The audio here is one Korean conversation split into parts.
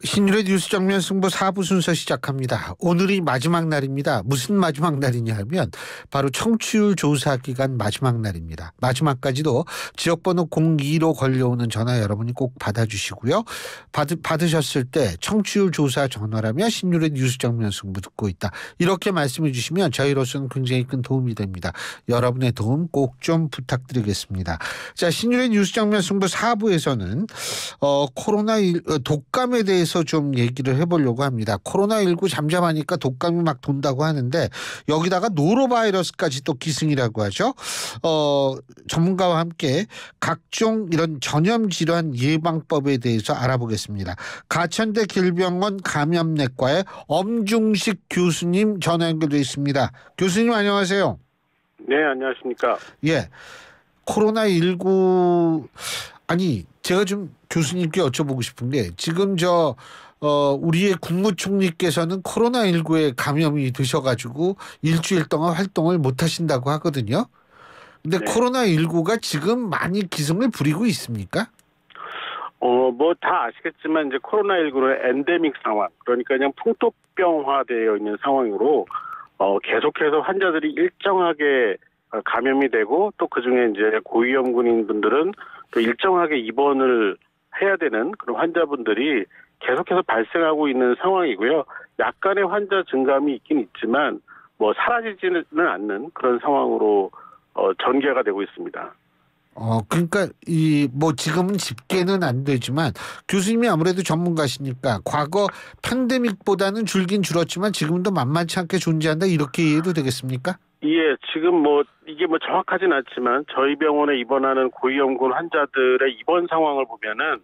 신율의 뉴스 정면 승부 4부 순서 시작합니다. 오늘이 마지막 날입니다. 무슨 마지막 날이냐 하면 바로 청취율 조사 기간 마지막 날입니다. 마지막까지도 지역번호 02로 걸려오는 전화 여러분이 꼭 받아주시고요. 받으셨을 때 청취율 조사 전화라며 신율의 뉴스 정면 승부 듣고 있다, 이렇게 말씀해 주시면 저희로서는 굉장히 큰 도움이 됩니다. 여러분의 도움 꼭 좀 부탁드리겠습니다. 자, 신율의 뉴스 정면 승부 4부에서는 독감에 대해서 좀 얘기를 해보려고 합니다. 코로나19 잠잠하니까 독감이 막 돈다고 하는데 여기다가 노로바이러스까지 또 기승이라고 하죠. 전문가와 함께 각종 이런 전염 질환 예방법에 대해서 알아보겠습니다. 가천대 길병원 감염내과의 엄중식 교수님 전화 연결돼 있습니다. 교수님 안녕하세요. 네, 안녕하십니까. 예, 코로나19 제가 좀 교수님께 여쭤보고 싶은 게 지금 우리의 국무총리께서는 코로나19에 감염이 되셔가지고 일주일 동안 활동을 못 하신다고 하거든요. 근데 네. 코로나19가 지금 많이 기승을 부리고 있습니까? 뭐 다 아시겠지만 이제 코로나19는 엔데믹 상황, 그러니까 그냥 풍토병화되어 있는 상황으로 계속해서 환자들이 일정하게 감염이 되고 또 그중에 이제 고위험군인 분들은 또 일정하게 입원을 해야 되는 그런 환자분들이 계속해서 발생하고 있는 상황이고요. 약간의 환자 증감이 있긴 있지만 뭐 사라지지는 않는 그런 상황으로 전개가 되고 있습니다. 그러니까 지금은 집계는 안 되지만 교수님이 아무래도 전문가시니까 과거 팬데믹보다는 줄긴 줄었지만 지금도 만만치 않게 존재한다, 이렇게 이해도 되겠습니까? 예, 지금 이게 정확하진 않지만 저희 병원에 입원하는 고위험군 환자들의 입원 상황을 보면은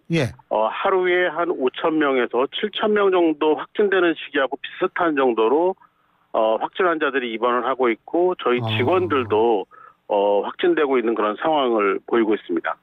하루에 한 5,000명에서 7,000명 정도 확진되는 시기하고 비슷한 정도로 확진 환자들이 입원을 하고 있고 저희 직원들도 확진되고 있는 그런 상황을 보이고 있습니다.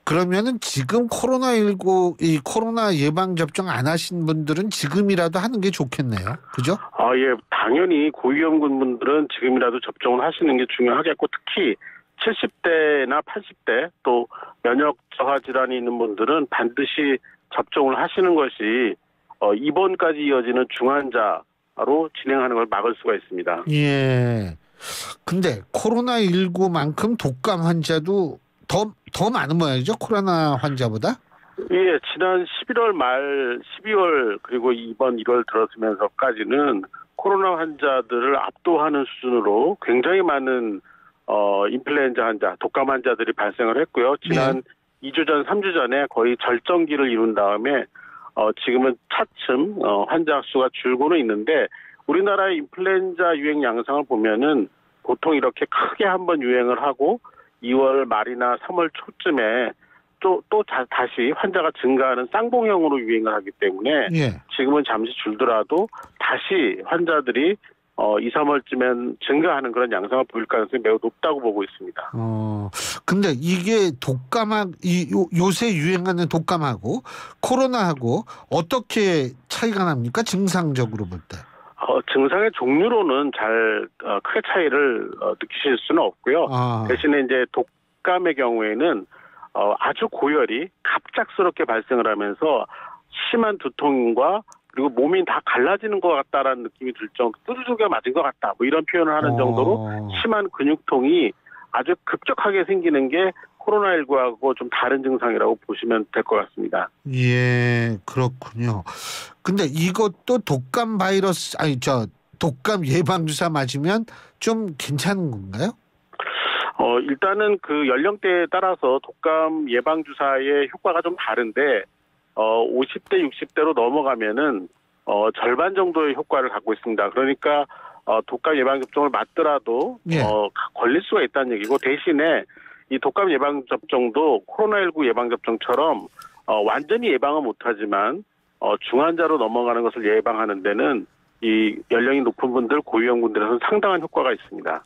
그러면은 지금 코로나19 이 코로나 예방 접종 안 하신 분들은 지금이라도 하는 게 좋겠네요. 그죠? 예, 당연히 고위험군 분들은 지금이라도 접종을 하시는 게 중요하겠고 특히 70대나 80대 또 면역 저하 질환이 있는 분들은 반드시 접종을 하시는 것이 입원까지 이어지는 중환자로 진행하는 걸 막을 수가 있습니다. 예. 근데 코로나19만큼 독감 환자도 더 많은 모양이죠? 코로나 환자보다? 예, 지난 11월 말 12월 그리고 이번 1월 들어서면서까지는 코로나 환자들을 압도하는 수준으로 굉장히 많은 인플루엔자 환자, 독감 환자들이 발생을 했고요. 지난 2주 전, 3주 전에 거의 절정기를 이룬 다음에 지금은 차츰 환자 수가 줄고는 있는데 우리나라의 인플루엔자 유행 양상을 보면은 보통 이렇게 크게 한번 유행을 하고 2월 말이나 3월 초쯤에 또 다시 환자가 증가하는 쌍봉형으로 유행을 하기 때문에 지금은 잠시 줄더라도 다시 환자들이 2, 3월쯤엔 증가하는 그런 양상을 보일 가능성이 매우 높다고 보고 있습니다. 근데 이게 요새 유행하는 독감하고 코로나하고 어떻게 차이가 납니까? 증상적으로 볼 때. 증상의 종류로는 잘 크게 차이를 느끼실 수는 없고요. 대신에 이제 독감의 경우에는 아주 고열이 갑작스럽게 발생을 하면서 심한 두통과 그리고 몸이 다 갈라지는 것 같다라는 느낌이 들 정도, 두들겨 맞은 것 같다, 뭐 이런 표현을 하는 정도로 심한 근육통이 아주 급격하게 생기는 게 코로나19하고 좀 다른 증상이라고 보시면 될 것 같습니다. 예, 그렇군요. 근데 이것도 독감 독감 예방주사 맞으면 좀 괜찮은 건가요? 일단은 그 연령대에 따라서 독감 예방주사의 효과가 좀 다른데, 50대, 60대로 넘어가면은, 절반 정도의 효과를 갖고 있습니다. 그러니까, 독감 예방접종을 맞더라도, 걸릴 수가 있다는 얘기고, 대신에 이 독감 예방접종도 코로나19 예방접종처럼, 완전히 예방은 못하지만, 중환자로 넘어가는 것을 예방하는 데는 이 연령이 높은 분들, 고위험군들에서는 상당한 효과가 있습니다.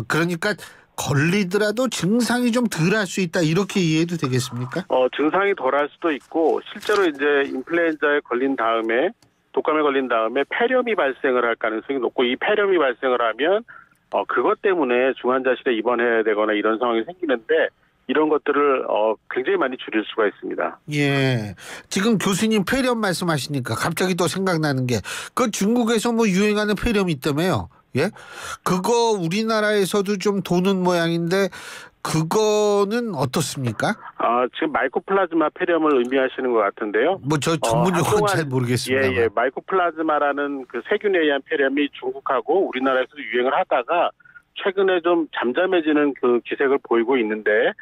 그러니까 걸리더라도 증상이 좀 덜 할 수 있다, 이렇게 이해해도 되겠습니까? 증상이 덜 할 수도 있고 실제로 이제 인플루엔자에 걸린 다음에 독감에 걸린 다음에 폐렴이 발생을 할 가능성이 높고 이 폐렴이 발생을 하면 그것 때문에 중환자실에 입원해야 되거나 이런 상황이 생기는데 이런 것들을 굉장히 많이 줄일 수가 있습니다. 예. 지금 교수님 폐렴 말씀하시니까 갑자기 또 생각나는 게 그 중국에서 뭐 유행하는 폐렴이 있다며요. 예? 그거 우리나라에서도 좀 도는 모양인데 그거는 어떻습니까? 지금 마이코플라즈마 폐렴을 의미하시는 것 같은데요. 뭐 저 전문 용어는 잘 모르겠습니다. 예, 마이코플라즈마라는 그 세균에 의한 폐렴이 중국하고 우리나라에서도 유행을 하다가 최근에 좀 잠잠해지는 그 기색을 보이고 있는데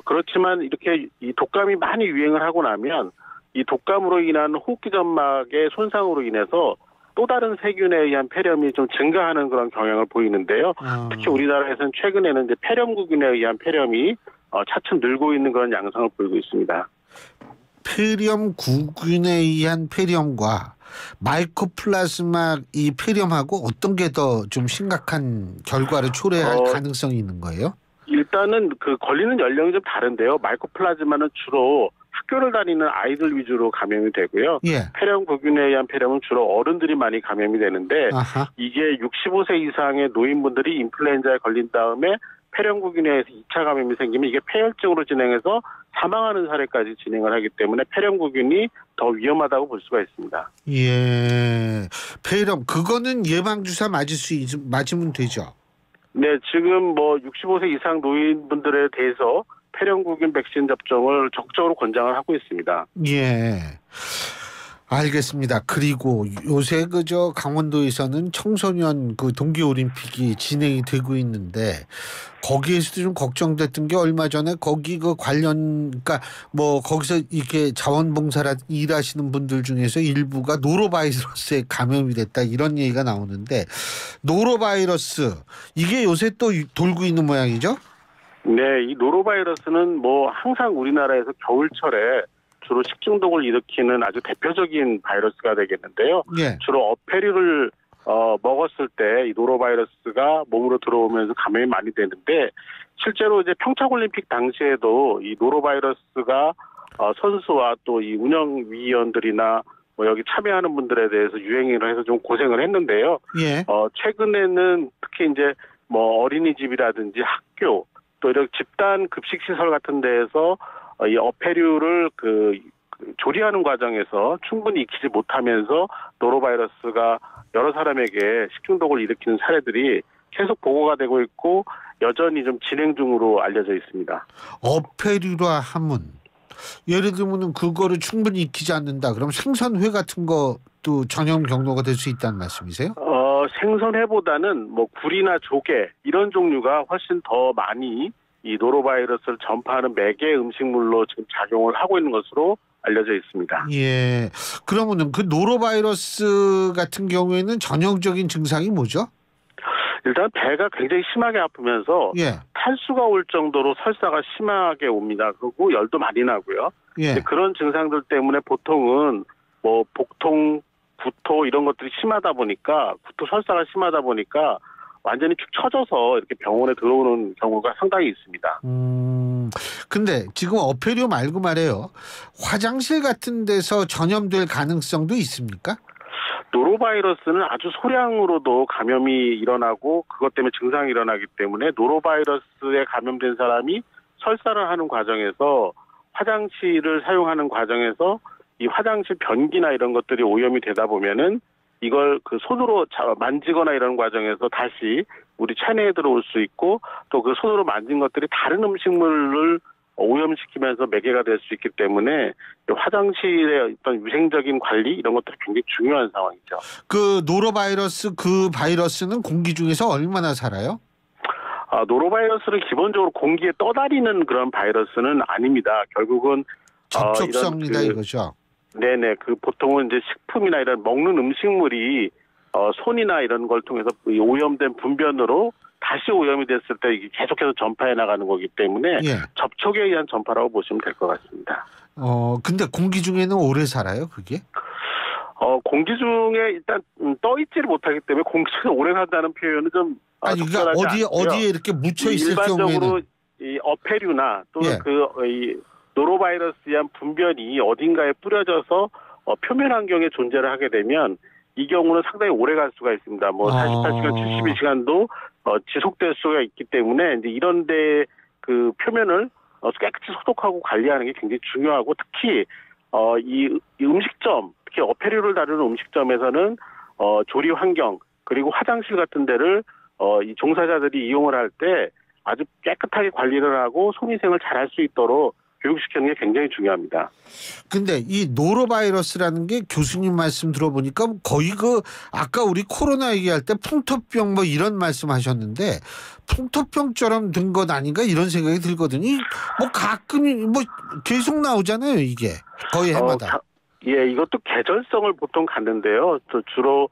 그렇지만 이렇게 이 독감이 많이 유행을 하고 나면 이 독감으로 인한 호흡기 점막의 손상으로 인해서 또 다른 세균에 의한 폐렴이 좀 증가하는 그런 경향을 보이는데요. 특히 우리나라에서는 최근에는 이제 폐렴구균에 의한 폐렴이 차츰 늘고 있는 그런 양상을 보이고 있습니다. 폐렴구균에 의한 폐렴과 마이코플라즈마 이 폐렴하고 어떤 게 더 좀 심각한 결과를 초래할 가능성이 있는 거예요? 일단은 그 걸리는 연령이 좀 다른데요. 마이코플라즈마는 주로 학교를 다니는 아이들 위주로 감염이 되고요. 예. 폐렴구균에 의한 폐렴은 주로 어른들이 많이 감염이 되는데 아하. 이게 65세 이상의 노인분들이 인플루엔자에 걸린 다음에 폐렴구균에 의해서 2차 감염이 생기면 이게 폐혈증으로 진행해서 사망하는 사례까지 진행을 하기 때문에 폐렴구균이 더 위험하다고 볼 수가 있습니다. 예, 폐렴 그거는 예방주사 맞으면 되죠? 네, 지금 뭐 65세 이상 노인분들에 대해서 폐렴구균 백신 접종을 적극적으로 권장을 하고 있습니다. 예. 알겠습니다. 그리고 요새 그저 강원도에서는 청소년 그 동계올림픽이 진행이 되고 있는데 거기에서도 좀 걱정됐던 게 얼마 전에 거기 그 관련 그러니까 뭐 거기서 이렇게 자원봉사라 일하시는 분들 중에서 일부가 노로바이러스에 감염이 됐다 이런 얘기가 나오는데 노로바이러스 이게 요새 또 돌고 있는 모양이죠? 네, 이 노로바이러스는 뭐 항상 우리나라에서 겨울철에 주로 식중독을 일으키는 아주 대표적인 바이러스가 되겠는데요. 예. 주로 어패류를 먹었을 때 이 노로바이러스가 몸으로 들어오면서 감염이 많이 되는데 실제로 이제 평창올림픽 당시에도 이 노로바이러스가 선수와 또 이 운영위원들이나 뭐 여기 참여하는 분들에 대해서 유행을 해서 좀 고생을 했는데요. 예. 최근에는 특히 이제 뭐 어린이집이라든지 학교 또 이런 집단 급식 시설 같은 데에서 이 어패류를 조리하는 과정에서 충분히 익히지 못하면서 노로바이러스가 여러 사람에게 식중독을 일으키는 사례들이 계속 보고가 되고 있고 여전히 좀 진행 중으로 알려져 있습니다. 어패류라 하면 예를 들면 그거를 충분히 익히지 않는다. 그럼 생선회 같은 것도 전염 경로가 될 수 있다는 말씀이세요? 생선회보다는 뭐 굴이나 조개 이런 종류가 훨씬 더 많이 이 노로바이러스를 전파하는 매개 음식물로 지금 작용을 하고 있는 것으로 알려져 있습니다. 예. 그러면은 그 노로바이러스 같은 경우에는 전형적인 증상이 뭐죠? 일단 배가 굉장히 심하게 아프면서 예. 탈수가 올 정도로 설사가 심하게 옵니다. 그리고 열도 많이 나고요. 예. 그런 증상들 때문에 보통은 뭐 복통, 구토 이런 것들이 심하다 보니까 구토 설사가 심하다 보니까 완전히 축 처져서 이렇게 병원에 들어오는 경우가 상당히 있습니다. 근데 지금 어패류 말고 말이에요. 화장실 같은 데서 전염될 가능성도 있습니까? 노로바이러스는 아주 소량으로도 감염이 일어나고 그것 때문에 증상이 일어나기 때문에 노로바이러스에 감염된 사람이 설사를 하는 과정에서 화장실을 사용하는 과정에서 이 화장실 변기나 이런 것들이 오염이 되다 보면은 이걸 그 손으로 만지거나 이런 과정에서 다시 우리 체내에 들어올 수 있고 또 그 손으로 만진 것들이 다른 음식물을 오염시키면서 매개가 될 수 있기 때문에 화장실의 어떤 위생적인 관리 이런 것들이 굉장히 중요한 상황이죠. 그 노로바이러스 그 바이러스는 공기 중에서 얼마나 살아요? 노로바이러스는 기본적으로 공기에 떠다니는 그런 바이러스는 아닙니다. 결국은 접촉성이다 이거죠. 네네. 보통은 이제 식품이나 이런 먹는 음식물이 손이나 이런 걸 통해서 오염된 분변으로 다시 오염이 됐을 때 이게 계속해서 전파해 나가는 거기 때문에 예. 접촉에 의한 전파라고 보시면 될 것 같습니다. 근데 공기 중에는 오래 살아요, 그게? 공기 중에 일단 떠 있지를 못하기 때문에 공기 중에 오래 산다는 표현은 좀 그러니까 어디에 이렇게 묻혀 있을 경우에는 일반적으로 이 어패류나 또는 예. 이 노로바이러스에 의한 분변이 어딘가에 뿌려져서 표면 환경에 존재를 하게 되면 이 경우는 상당히 오래 갈 수가 있습니다. 뭐 48시간, 72시간도 지속될 수가 있기 때문에 이제 이런데 그 표면을 깨끗이 소독하고 관리하는 게 굉장히 중요하고 특히 이 음식점, 특히 어패류를 다루는 음식점에서는 조리 환경 그리고 화장실 같은 데를 이 종사자들이 이용을 할 때 아주 깨끗하게 관리를 하고 손위생을 잘할 수 있도록 교육시키는 게 굉장히 중요합니다. 근데 이 노로바이러스라는 게 교수님 말씀 들어보니까 거의 아까 우리 코로나 얘기할 때 풍토병 뭐 이런 말씀하셨는데 풍토병처럼 된 것 아닌가 이런 생각이 들거든요. 뭐 가끔 뭐 계속 나오잖아요 이게 거의 해마다. 예, 이것도 계절성을 보통 갖는데요. 주로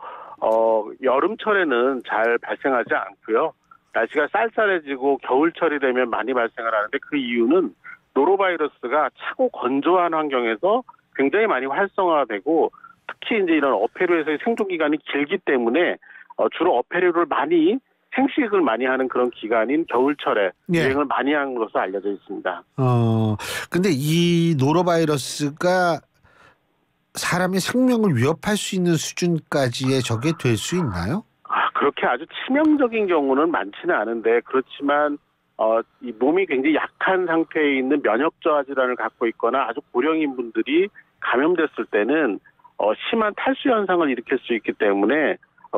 여름철에는 잘 발생하지 않고요. 날씨가 쌀쌀해지고 겨울철이 되면 많이 발생을 하는데 그 이유는 노로바이러스가 차고 건조한 환경에서 굉장히 많이 활성화되고 특히 이제 이런 어패류에서의 생존 기간이 길기 때문에 주로 어패류를 많이 생식을 많이 하는 그런 기간인 겨울철에 유행을 많이 하는 것으로 알려져 있습니다. 근데 이 노로바이러스가 사람의 생명을 위협할 수 있는 수준까지의 적이 될 수 있나요? 그렇게 아주 치명적인 경우는 많지는 않은데 그렇지만 이 몸이 굉장히 약한 상태에 있는 면역 저하 질환을 갖고 있거나 아주 고령인 분들이 감염됐을 때는 심한 탈수 현상을 일으킬 수 있기 때문에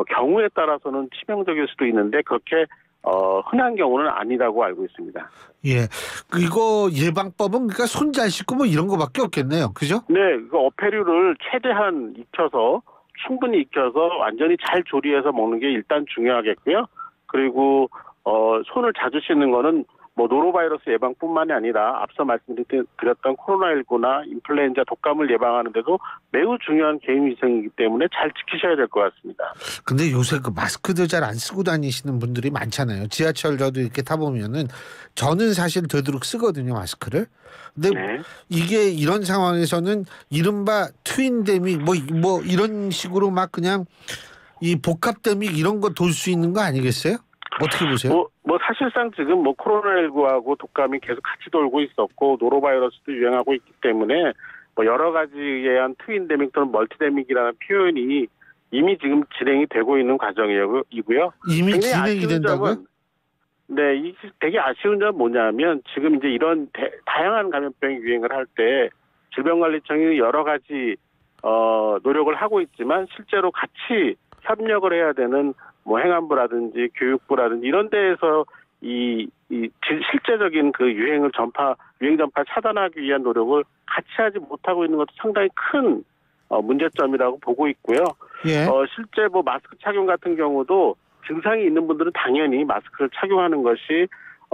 경우에 따라서는 치명적일 수도 있는데 그렇게 흔한 경우는 아니라고 알고 있습니다. 예, 이거 예방법은 그러니까 손 잘 씻고 뭐 이런 거밖에 없겠네요, 그죠? 네, 그 어패류를 최대한 충분히 익혀서 완전히 잘 조리해서 먹는 게 일단 중요하겠고요. 그리고 손을 자주 씻는 거는 뭐 노로바이러스 예방뿐만이 아니라 앞서 말씀드렸던 코로나19나 인플루엔자 독감을 예방하는 데도 매우 중요한 개인위생이기 때문에 잘 지키셔야 될 것 같습니다. 근데 요새 그 마스크도 잘 안 쓰고 다니시는 분들이 많잖아요. 지하철 저도 이렇게 타보면은 저는 사실 되도록 쓰거든요, 마스크를. 근데 이게 이런 상황에서는 이른바 트윈데믹 뭐 이런 식으로 막 그냥 이 복합데믹 이런 거 돌 수 있는 거 아니겠어요? 어떻게 보세요? 사실상 지금 코로나19하고 독감이 계속 같이 돌고 있었고 노로바이러스도 유행하고 있기 때문에 여러 가지에 의한 트윈데믹 또는 멀티데믹이라는 표현이 이미 지금 진행이 되고 있는 과정이고요. 이미 진행이 된다고요? 네, 이 되게 아쉬운 점은 뭐냐면 지금 이제 이런 다양한 감염병이 유행을 할 때 질병관리청이 여러 가지 노력을 하고 있지만 실제로 같이 협력을 해야 되는 행안부라든지 교육부라든지 이런 데에서 이 실제적인 그 유행 전파 차단하기 위한 노력을 같이 하지 못하고 있는 것도 상당히 큰 문제점이라고 보고 있고요. 예. 실제 마스크 착용 같은 경우도 증상이 있는 분들은 당연히 마스크를 착용하는 것이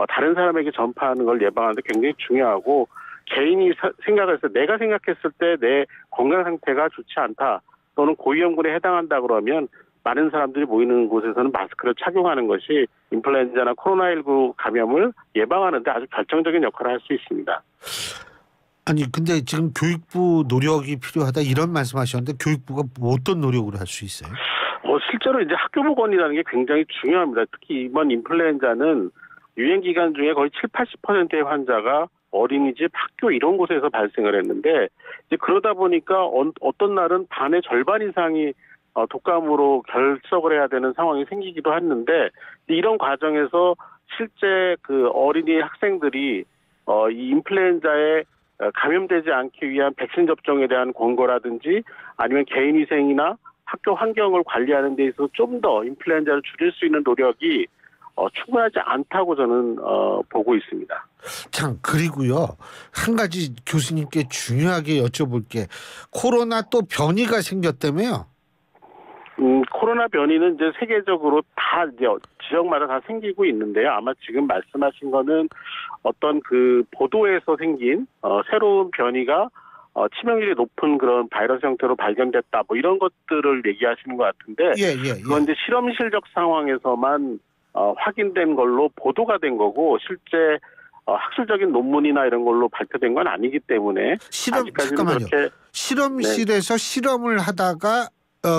다른 사람에게 전파하는 걸 예방하는 데 굉장히 중요하고 개인이 생각해서 내가 생각했을 때 내 건강 상태가 좋지 않다 또는 고위험군에 해당한다 그러면 많은 사람들이 모이는 곳에서는 마스크를 착용하는 것이 인플루엔자나 코로나19 감염을 예방하는 데 아주 결정적인 역할을 할 수 있습니다. 아니 근데 지금 교육부 노력이 필요하다 이런 말씀하셨는데 교육부가 어떤 노력을 할 수 있어요? 실제로 이제 학교 보건이라는 게 굉장히 중요합니다. 특히 이번 인플루엔자는 유행 기간 중에 거의 70-80%의 환자가 어린이집, 학교 이런 곳에서 발생을 했는데 이제 그러다 보니까 어떤 날은 반의 절반 이상이 독감으로 결석을 해야 되는 상황이 생기기도 했는데 이런 과정에서 실제 그 어린이 학생들이 이 인플루엔자에 감염되지 않기 위한 백신 접종에 대한 권고라든지 아니면 개인위생이나 학교 환경을 관리하는 데 있어서 좀 더 인플루엔자를 줄일 수 있는 노력이 충분하지 않다고 저는 보고 있습니다. 참 그리고요 한 가지 교수님께 중요하게 여쭤볼 게 코로나 또 변이가 생겼다며요? 코로나 변이는 이제 세계적으로 다 이제 지역마다 다 생기고 있는데요. 아마 지금 말씀하신 거는 어떤 그 보도에서 생긴 새로운 변이가 치명률이 높은 그런 바이러스 형태로 발견됐다. 이런 것들을 얘기하시는 것 같은데 그건 이제 실험실적 상황에서만 확인된 걸로 보도가 된 거고 실제 학술적인 논문이나 이런 걸로 발표된 건 아니기 때문에 잠깐만요. 실험실에서 실험을 하다가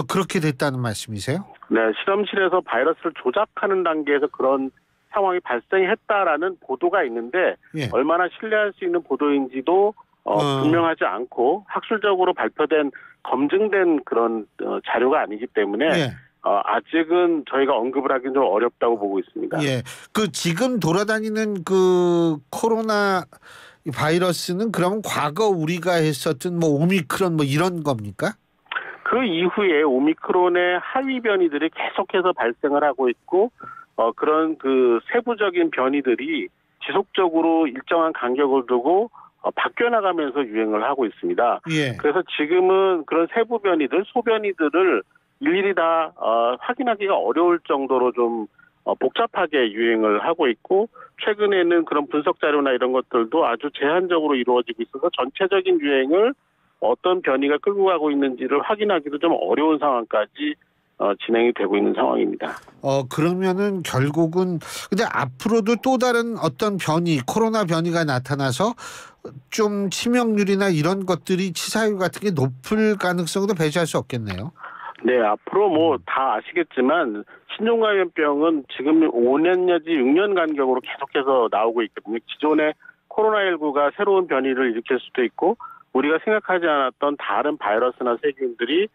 그렇게 됐다는 말씀이세요? 네, 실험실에서 바이러스를 조작하는 단계에서 그런 상황이 발생했다라는 보도가 있는데 얼마나 신뢰할 수 있는 보도인지도 분명하지 않고 학술적으로 발표된 검증된 그런 자료가 아니기 때문에 아직은 저희가 언급을 하기는 좀 어렵다고 보고 있습니다. 그 지금 돌아다니는 그 코로나 이 바이러스는 그러면 과거 우리가 했었던 뭐 오미크론 뭐 이런 겁니까? 그 이후에 오미크론의 하위 변이들이 계속해서 발생을 하고 있고 그런 그 세부적인 변이들이 지속적으로 일정한 간격을 두고 바뀌어 나가면서 유행을 하고 있습니다. 예. 그래서 지금은 그런 세부 변이들, 소변이들을 일일이 다 확인하기가 어려울 정도로 좀 복잡하게 유행을 하고 있고 최근에는 그런 분석 자료나 이런 것들도 아주 제한적으로 이루어지고 있어서 전체적인 유행을 어떤 변이가 끌고 가고 있는지를 확인하기도 좀 어려운 상황까지 진행이 되고 있는 상황입니다. 그러면은 결국은 근데 앞으로도 또 다른 어떤 변이, 코로나 변이가 나타나서 좀 치명률이나 이런 것들이 치사율 같은 게 높을 가능성도 배제할 수 없겠네요. 네, 앞으로 뭐 다 아시겠지만 신종감염병은 지금 5년 내지 6년 간격으로 계속해서 나오고 있거든요. 기존의 코로나19가 새로운 변이를 일으킬 수도 있고 우리가 생각하지 않았던 다른 바이러스나 세균들이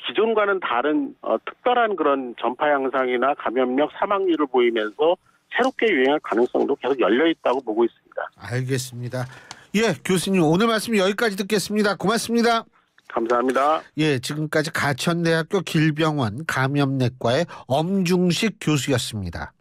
기존과는 다른 특별한 그런 전파 양상이나 감염력, 사망률을 보이면서 새롭게 유행할 가능성도 계속 열려 있다고 보고 있습니다. 알겠습니다. 예, 교수님 오늘 말씀 여기까지 듣겠습니다. 고맙습니다. 감사합니다. 예, 지금까지 가천대학교 길병원 감염내과의 엄중식 교수였습니다.